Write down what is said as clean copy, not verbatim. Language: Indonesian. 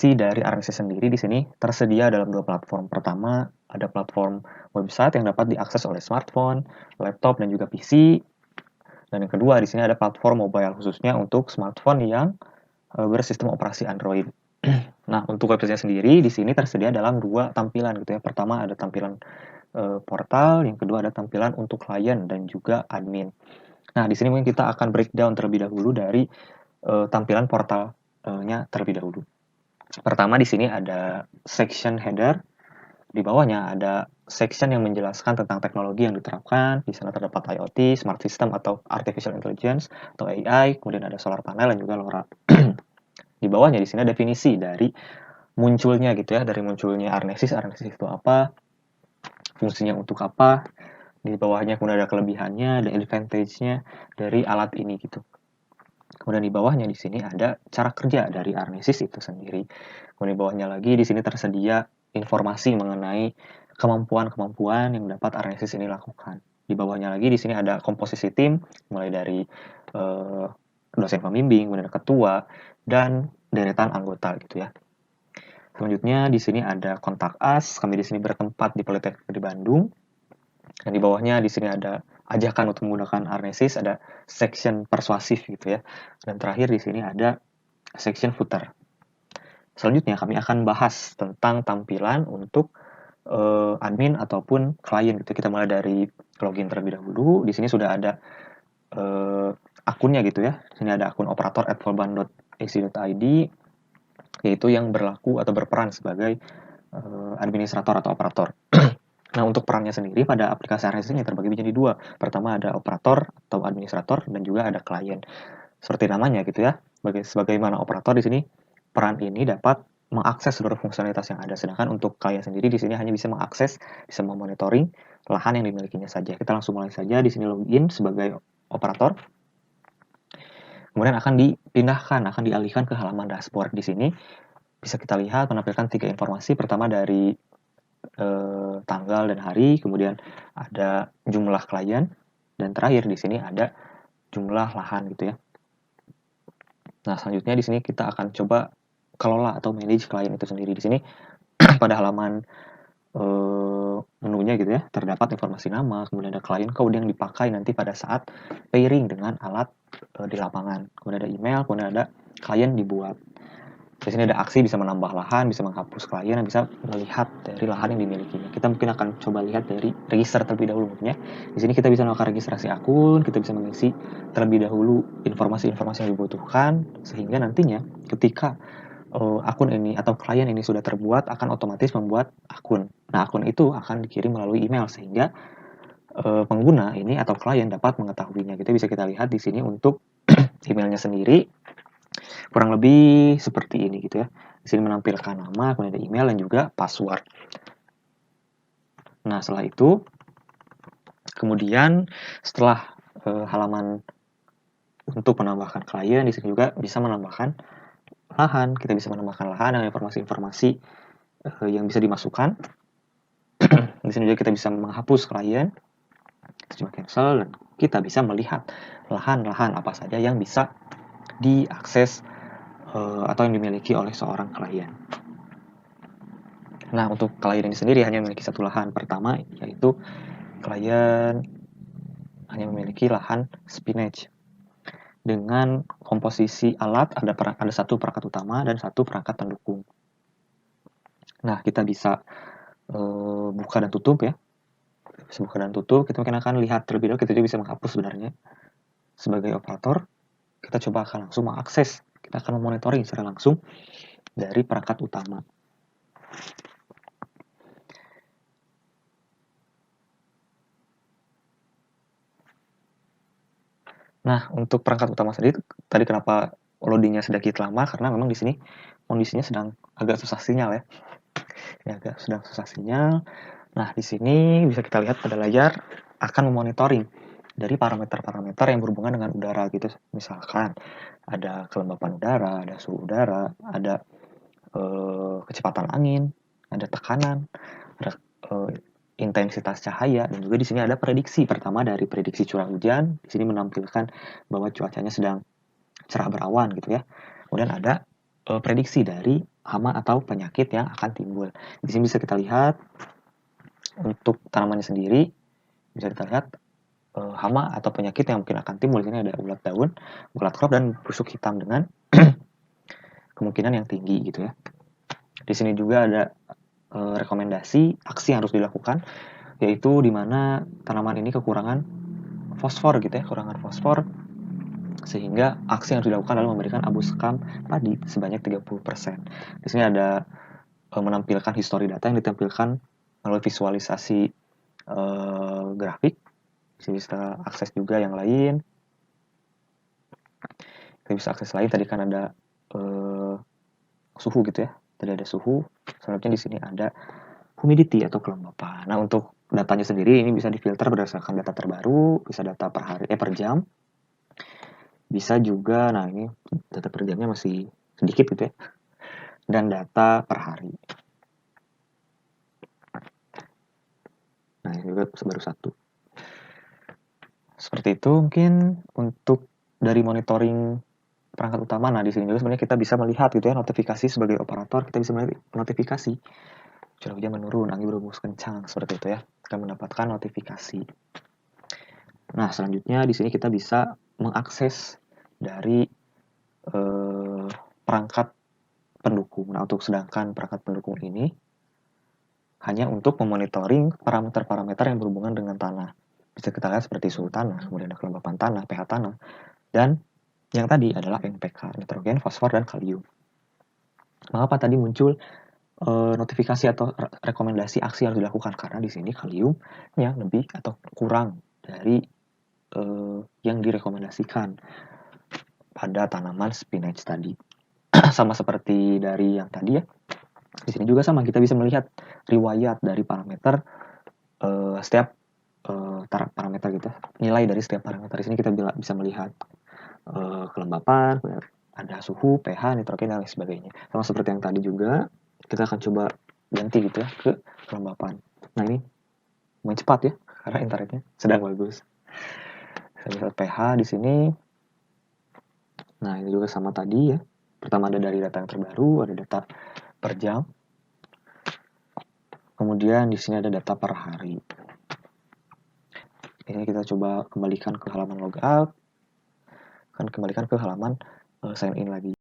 Aplikasi dari RNSS sendiri di sini tersedia dalam dua platform. Pertama, ada platform website yang dapat diakses oleh smartphone, laptop, dan juga PC. Dan yang kedua, di sini ada platform mobile khususnya untuk smartphone yang bersistem operasi Android. Nah, untuk website sendiri di sini tersedia dalam dua tampilan gitu ya. Pertama ada tampilan portal, yang kedua ada tampilan untuk klien dan juga admin. Nah, di sini mungkin kita akan breakdown terlebih dahulu dari tampilan portalnya terlebih dahulu. Pertama di sini ada section header, di bawahnya ada section yang menjelaskan tentang teknologi yang diterapkan. Di sana terdapat IoT, smart system atau artificial intelligence atau AI, kemudian ada solar panel dan juga LoRa. Di bawahnya di sini ada definisi dari munculnya gitu ya, dari munculnya RNSSIS. RNSSIS itu apa? Fungsinya untuk apa? Di bawahnya kemudian ada kelebihannya, ada advantage-nya dari alat ini gitu. Kemudian di bawahnya di sini ada cara kerja dari RNSSIS itu sendiri. Kemudian di bawahnya lagi di sini tersedia informasi mengenai kemampuan-kemampuan yang dapat RNSSIS ini lakukan. Di bawahnya lagi di sini ada komposisi tim, mulai dari dosen pembimbing, kemudian ketua, dan deretan anggota gitu ya. Selanjutnya di sini ada kontak us. Kami di sini bertempat di Politeknik di Bandung. Dan di bawahnya di sini ada ajakan untuk menggunakan RNSSIS, ada section persuasif gitu ya. Dan terakhir di sini ada section footer. Selanjutnya kami akan bahas tentang tampilan untuk admin ataupun klien gitu. Kita mulai dari login terlebih dahulu. Di sini sudah ada akunnya gitu ya. Di sini ada akun operator@volban.ac.id, yaitu yang berlaku atau berperan sebagai administrator atau operator. Nah, untuk perannya sendiri pada aplikasi RNSSIS ini terbagi menjadi dua. Pertama ada operator atau administrator dan juga ada klien. Seperti namanya gitu ya. Sebagaimana operator di sini, peran ini dapat mengakses seluruh fungsionalitas yang ada. Sedangkan untuk klien sendiri di sini hanya bisa mengakses, bisa memonitoring lahan yang dimilikinya saja. Kita langsung mulai saja. Di sini login sebagai operator. Kemudian akan dipindahkan, akan dialihkan ke halaman dashboard. Di sini bisa kita lihat menampilkan 3 informasi. Pertama dari tanggal dan hari, kemudian ada jumlah klien, dan terakhir di sini ada jumlah lahan gitu ya. Nah, selanjutnya di sini kita akan coba kelola atau manage klien itu sendiri. Di sini pada halaman menunya gitu ya, terdapat informasi nama, kemudian ada client code yang dipakai nanti pada saat pairing dengan alat di lapangan. Kemudian ada email, kemudian ada klien dibuat. Di sini ada aksi bisa menambah lahan, bisa menghapus klien, dan bisa melihat dari lahan yang dimilikinya. Kita mungkin akan coba lihat dari register terlebih dahulu ya. Di sini kita bisa melakukan registrasi akun, kita bisa mengisi terlebih dahulu informasi-informasi yang dibutuhkan, sehingga nantinya ketika akun ini atau klien ini sudah terbuat, akan otomatis membuat akun. Nah, akun itu akan dikirim melalui email sehingga pengguna ini atau klien dapat mengetahuinya. Gitu bisa kita lihat di sini untuk emailnya sendiri kurang lebih seperti ini gitu ya. Di sini menampilkan nama, kemudian ada email dan juga password. Nah, setelah itu kemudian setelah halaman untuk menambahkan klien, di sini juga bisa menambahkan lahan. Kita bisa menambahkan lahan dengan informasi-informasi yang bisa dimasukkan. Di sini juga kita bisa menghapus klien, cuma cancel, dan kita bisa melihat lahan-lahan apa saja yang bisa diakses atau yang dimiliki oleh seorang klien. Nah, untuk klien ini sendiri hanya memiliki satu lahan. Pertama, yaitu klien hanya memiliki lahan spinach. Dengan komposisi alat, ada satu perangkat utama dan satu perangkat pendukung. Nah, kita bisa buka dan tutup ya. Bisa buka dan tutup. Kita mungkin akan lihat terlebih dahulu. Kita juga bisa menghapus sebenarnya. Sebagai operator, kita coba akan langsung mengakses. Kita akan memonitoring secara langsung dari perangkat utama. Nah, untuk perangkat utama sendiri, tadi kenapa loadingnya sedikit lama, karena memang di sini kondisinya sedang agak susah sinyal ya. Ini agak sedang susah sinyal. Nah, di sini bisa kita lihat pada layar akan memonitoring dari parameter-parameter yang berhubungan dengan udara gitu. Misalkan ada kelembapan udara, ada suhu udara, ada kecepatan angin, ada tekanan, ada intensitas cahaya, dan juga di sini ada prediksi. Pertama dari prediksi curah hujan, di sini menampilkan bahwa cuacanya sedang cerah berawan gitu ya. Kemudian ada prediksi dari hama atau penyakit yang akan timbul. Di sini bisa kita lihat untuk tanamannya sendiri, bisa kita lihat hama atau penyakit yang mungkin akan timbul. Di sini ada ulat daun, ulat crop, dan busuk hitam dengan kemungkinan yang tinggi gitu ya. Di sini juga ada rekomendasi aksi yang harus dilakukan, yaitu di mana tanaman ini kekurangan fosfor gitu ya, kekurangan fosfor, sehingga aksi yang harus dilakukan adalah memberikan abu sekam padi sebanyak 30%. Di sini ada menampilkan histori data yang ditampilkan melalui visualisasi grafik. Di sini bisa akses juga yang lain. Kita bisa akses lain, tadi kan ada suhu gitu ya. Tadi ada suhu, selanjutnya di sini ada humidity atau kelembapan. Nah, untuk datanya sendiri ini bisa difilter berdasarkan data terbaru, bisa data per hari per jam. Bisa juga, nah ini data per jamnya masih sedikit gitu ya. Dan data per hari. Nah, ini juga baru satu. Seperti itu mungkin untuk dari monitoring perangkat utama. Nah, di sini juga sebenarnya kita bisa melihat gitu ya, notifikasi sebagai operator, kita bisa melihat notifikasi. Curah hujan menurun, angin berhembus kencang, seperti itu ya. Kita mendapatkan notifikasi. Nah, selanjutnya di sini kita bisa mengakses dari perangkat pendukung. Nah, untuk sedangkan perangkat pendukung ini hanya untuk memonitoring parameter-parameter yang berhubungan dengan tanah. Bisa kita lihat seperti suhu tanah, kemudian ada kelembapan tanah, pH tanah, dan yang tadi adalah NPK, nitrogen, fosfor, dan kalium. Mengapa tadi muncul notifikasi atau rekomendasi aksi yang harus dilakukan? Karena di sini kalium yang lebih atau kurang dari yang direkomendasikan pada tanaman spinach tadi. Sama seperti dari yang tadi ya. Di sini juga sama, kita bisa melihat riwayat dari parameter setiap parameter gitu. Nilai dari setiap parameter. Di sini kita bisa melihat kelembapan, ada suhu, pH, nitrogen, dan lain sebagainya. Sama seperti yang tadi juga, kita akan coba ganti gitu ya ke kelembapan. Nah, ini lumayan cepat ya, karena internetnya sedang bagus. Saya lihat pH di sini. Nah, ini juga sama tadi ya. Pertama ada dari data yang terbaru, ada data per jam. Kemudian di sini ada data per hari. Ini kita coba kembalikan ke halaman logout. Akan kembalikan ke halaman sign in lagi.